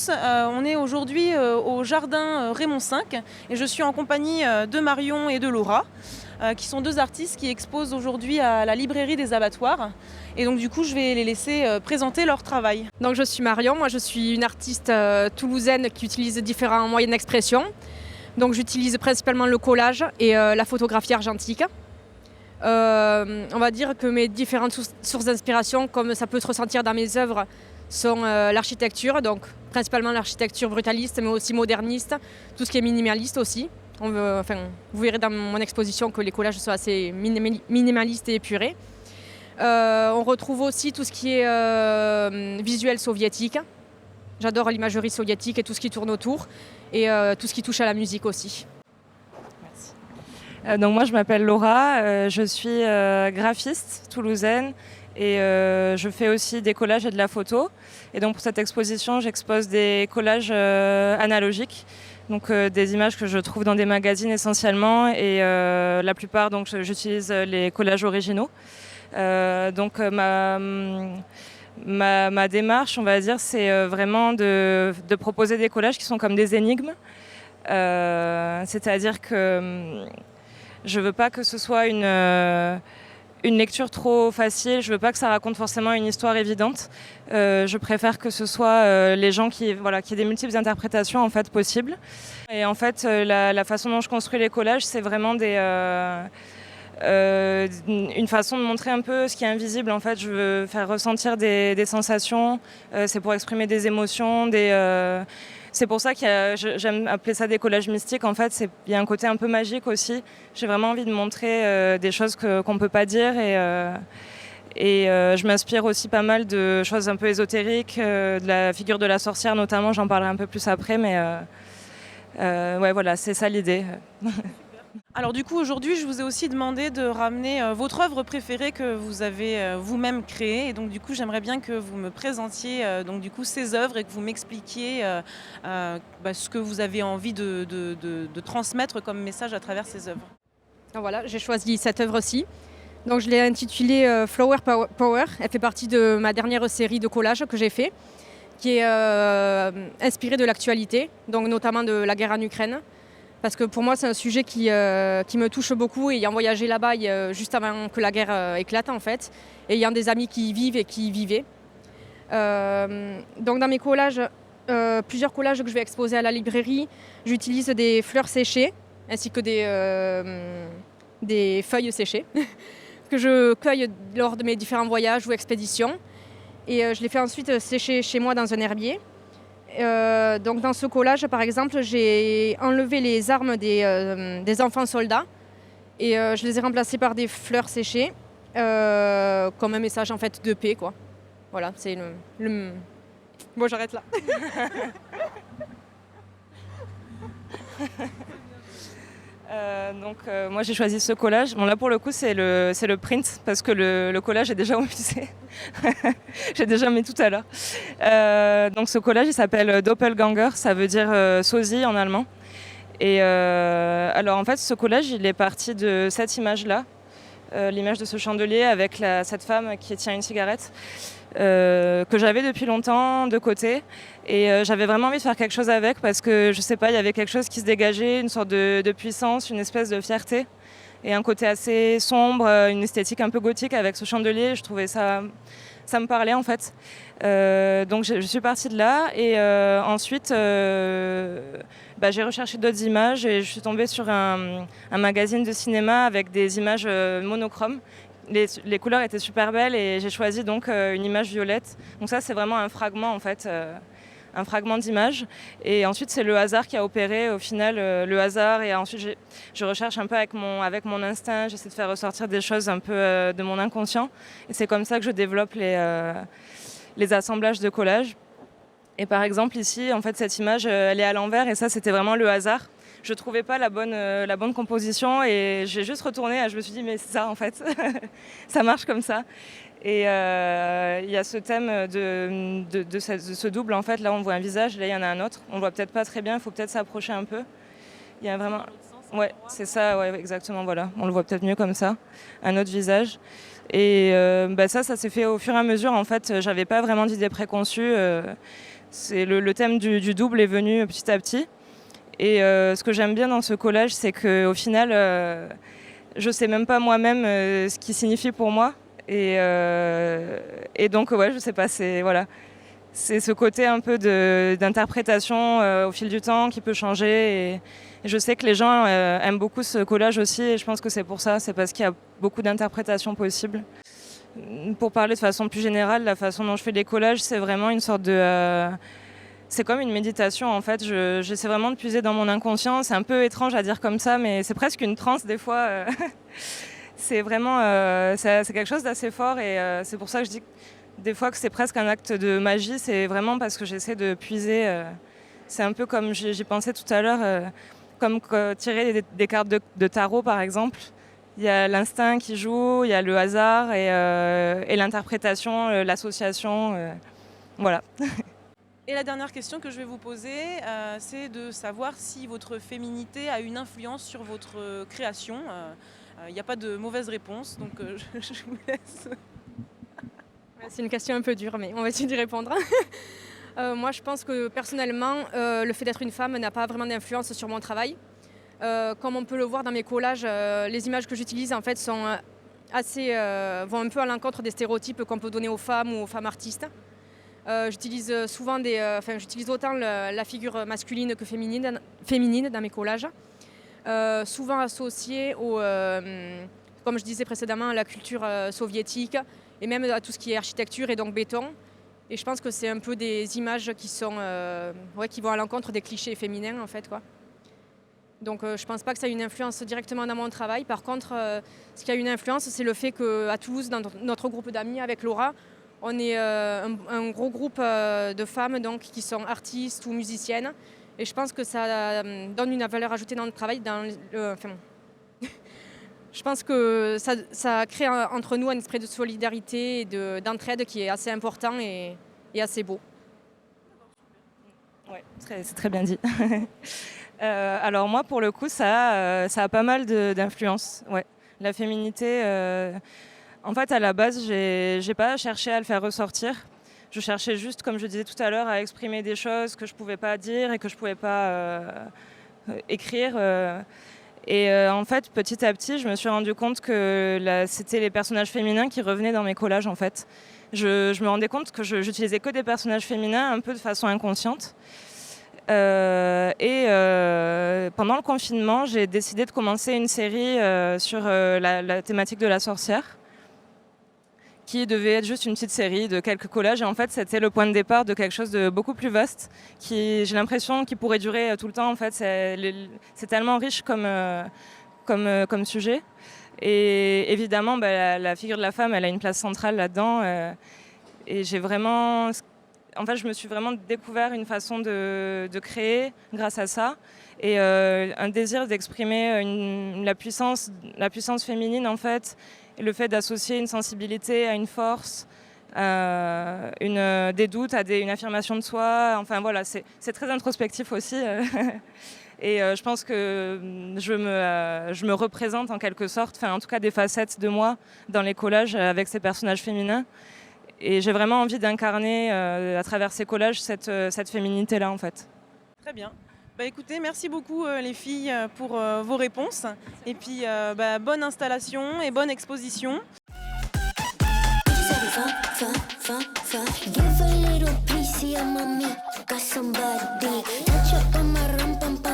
tous, on est aujourd'hui au jardin Raymond V et je suis en compagnie de Marion et de Laura qui sont deux artistes qui exposent aujourd'hui à la librairie des abattoirs et donc du coup je vais les laisser présenter leur travail. Donc je suis Marion, moi je suis une artiste toulousaine qui utilise différents moyens d'expression. Donc j'utilise principalement le collage et la photographie argentique. On va dire que mes différentes sources d'inspiration, comme ça peut se ressentir dans mes œuvres, sont l'architecture, donc principalement l'architecture brutaliste, mais aussi moderniste, tout ce qui est minimaliste aussi. Vous verrez dans mon exposition que les collages sont assez minimalistes et épurés. On retrouve aussi tout ce qui est visuel soviétique. J'adore l'imagerie soviétique et tout ce qui tourne autour, et tout ce qui touche à la musique aussi. Donc moi je m'appelle Laura, je suis graphiste toulousaine et je fais aussi des collages et de la photo. Et donc pour cette exposition j'expose des collages analogiques, donc des images que je trouve dans des magazines essentiellement, et la plupart donc j'utilise les collages originaux. Donc ma démarche, on va dire, c'est vraiment de proposer des collages qui sont comme des énigmes. C'est-à-dire que je veux pas que ce soit une lecture trop facile, je veux pas que ça raconte forcément une histoire évidente. Je préfère que ce soit les gens qu'il y ait des multiples interprétations en fait possibles. Et en fait, la façon dont je construis les collages, c'est vraiment une façon de montrer un peu ce qui est invisible. En fait, je veux faire ressentir des sensations, c'est pour exprimer des émotions, c'est pour ça que j'aime appeler ça des collages mystiques. En fait, il y a un côté un peu magique aussi. J'ai vraiment envie de montrer des choses qu'on ne peut pas dire. Et je m'inspire aussi pas mal de choses un peu ésotériques, de la figure de la sorcière notamment. J'en parlerai un peu plus après. Mais ouais, voilà, c'est ça l'idée. Alors du coup aujourd'hui je vous ai aussi demandé de ramener votre œuvre préférée que vous avez vous-même créée, et donc du coup j'aimerais bien que vous me présentiez donc du coup ces œuvres et que vous m'expliquiez ce que vous avez envie de transmettre comme message à travers ces œuvres. Donc voilà, j'ai choisi cette œuvre-ci. Donc je l'ai intitulée Flower Power. Elle fait partie de ma dernière série de collages que j'ai fait, qui est inspirée de l'actualité, donc notamment de la guerre en Ukraine. Parce que pour moi, c'est un sujet qui me touche beaucoup, ayant voyagé là-bas juste avant que la guerre éclate, en fait, et ayant des amis qui y vivent et qui y vivaient. Donc dans mes collages, plusieurs collages que je vais exposer à la librairie, j'utilise des fleurs séchées, ainsi que des feuilles séchées, que je cueille lors de mes différents voyages ou expéditions. Et je les fais ensuite sécher chez moi dans un herbier. Donc dans ce collage, par exemple, j'ai enlevé les armes des enfants soldats et je les ai remplacées par des fleurs séchées, comme un message en fait de paix, quoi. Voilà, c'est Bon, j'arrête là. Moi j'ai choisi ce collage. Bon là pour le coup c'est le print parce que le collage est déjà au musée. J'ai déjà mis tout à l'heure. Donc ce collage il s'appelle Doppelganger, ça veut dire sosie en allemand. Et alors en fait ce collage il est parti de cette image là, l'image de ce chandelier avec cette femme qui tient une cigarette. Que j'avais depuis longtemps de côté, et j'avais vraiment envie de faire quelque chose avec parce que je sais pas, il y avait quelque chose qui se dégageait, une sorte de puissance, une espèce de fierté et un côté assez sombre, une esthétique un peu gothique avec ce chandelier. Je trouvais ça me parlait en fait. Donc je suis partie de là et ensuite j'ai recherché d'autres images et je suis tombée sur un magazine de cinéma avec des images monochromes. Les couleurs étaient super belles et j'ai choisi donc une image violette. Donc ça c'est vraiment un fragment en fait, un fragment d'image. Et ensuite c'est le hasard qui a opéré au final, le hasard. Et ensuite je recherche un peu avec mon instinct, j'essaie de faire ressortir des choses un peu de mon inconscient. Et c'est comme ça que je développe les assemblages de collages. Et par exemple ici, en fait cette image elle est à l'envers et ça c'était vraiment le hasard. Je trouvais pas la bonne composition et j'ai juste retourné et je me suis dit mais c'est ça en fait, ça marche comme ça. Et il y a ce thème de ce double en fait, là on voit un visage, là il y en a un autre, on voit peut-être pas très bien, il faut peut-être s'approcher un peu. Il y a vraiment... Ouais, c'est ça, ouais, exactement, voilà, on le voit peut-être mieux comme ça, un autre visage. Et ça s'est fait au fur et à mesure en fait, j'avais pas vraiment d'idée préconçue. Le thème du double est venu petit à petit. Et ce que j'aime bien dans ce collage, c'est qu'au final, je ne sais même pas moi-même ce qu'il signifie pour moi. Et donc, ouais, je ne sais pas, voilà. C'est ce côté un peu d'interprétation au fil du temps qui peut changer. Et je sais que les gens aiment beaucoup ce collage aussi, et je pense que c'est pour ça, c'est parce qu'il y a beaucoup d'interprétations possibles. Pour parler de façon plus générale, la façon dont je fais des collages, c'est vraiment une sorte de... c'est comme une méditation en fait, j'essaie vraiment de puiser dans mon inconscient, c'est un peu étrange à dire comme ça, mais c'est presque une transe des fois. C'est vraiment... c'est quelque chose d'assez fort, et c'est pour ça que je dis des fois que c'est presque un acte de magie, c'est vraiment parce que j'essaie de puiser. C'est un peu comme j'y pensais tout à l'heure, comme tirer des cartes de tarot par exemple. Il y a l'instinct qui joue, il y a le hasard et l'interprétation, l'association. Voilà. Et la dernière question que je vais vous poser, c'est de savoir si votre féminité a une influence sur votre création. Il n'y a pas de mauvaise réponse, donc je vous laisse. C'est une question un peu dure, mais on va essayer d'y répondre. Moi, je pense que personnellement, le fait d'être une femme n'a pas vraiment d'influence sur mon travail. Comme on peut le voir dans mes collages, les images que j'utilise en fait sont vont un peu à l'encontre des stéréotypes qu'on peut donner aux femmes ou aux femmes artistes. J'utilise j'utilise autant la figure masculine que féminine dans mes collages, souvent associée comme je disais précédemment, à la culture soviétique et même à tout ce qui est architecture et donc béton. Et je pense que c'est un peu des images qui vont à l'encontre des clichés féminins en fait, quoi. Donc je pense pas que ça ait une influence directement dans mon travail. Par contre, ce qui a une influence, c'est le fait qu'à Toulouse, dans notre groupe d'amis avec Laura, on est un gros groupe de femmes donc, qui sont artistes ou musiciennes. Et je pense que ça donne une valeur ajoutée dans notre travail. Je pense que ça crée entre nous un esprit de solidarité et d'entraide qui est assez important et assez beau. Ouais, c'est très bien dit. Alors moi, pour le coup, ça a pas mal d'influence. Ouais. La féminité, en fait, à la base, j'ai pas cherché à le faire ressortir. Je cherchais juste, comme je disais tout à l'heure, à exprimer des choses que je pouvais pas dire et que je pouvais pas écrire. En fait, petit à petit, je me suis rendu compte que c'était les personnages féminins qui revenaient dans mes collages. En fait, je me rendais compte que j'utilisais que des personnages féminins, un peu de façon inconsciente. Pendant le confinement, j'ai décidé de commencer une série sur la thématique de la sorcière, qui devait être juste une petite série de quelques collages. Et en fait, c'était le point de départ de quelque chose de beaucoup plus vaste, qui, j'ai l'impression, qui pourrait durer tout le temps. En fait, c'est tellement riche comme sujet. Et évidemment, la figure de la femme, elle a une place centrale là-dedans. Et j'ai vraiment... En fait, je me suis vraiment découvert une façon de créer grâce à ça. Et un désir d'exprimer la puissance féminine, en fait. Et le fait d'associer une sensibilité à une force, des doutes à une affirmation de soi. Enfin voilà, c'est très introspectif aussi. Et je pense que je me représente en quelque sorte, en tout cas des facettes de moi dans les collages avec ces personnages féminins. Et j'ai vraiment envie d'incarner à travers ces collages cette féminité-là en fait. Très bien. Écoutez, merci beaucoup les filles pour vos réponses. Et puis bonne installation et bonne exposition. Give a little piece of my meat, got somebody touch up on my rum pam pam.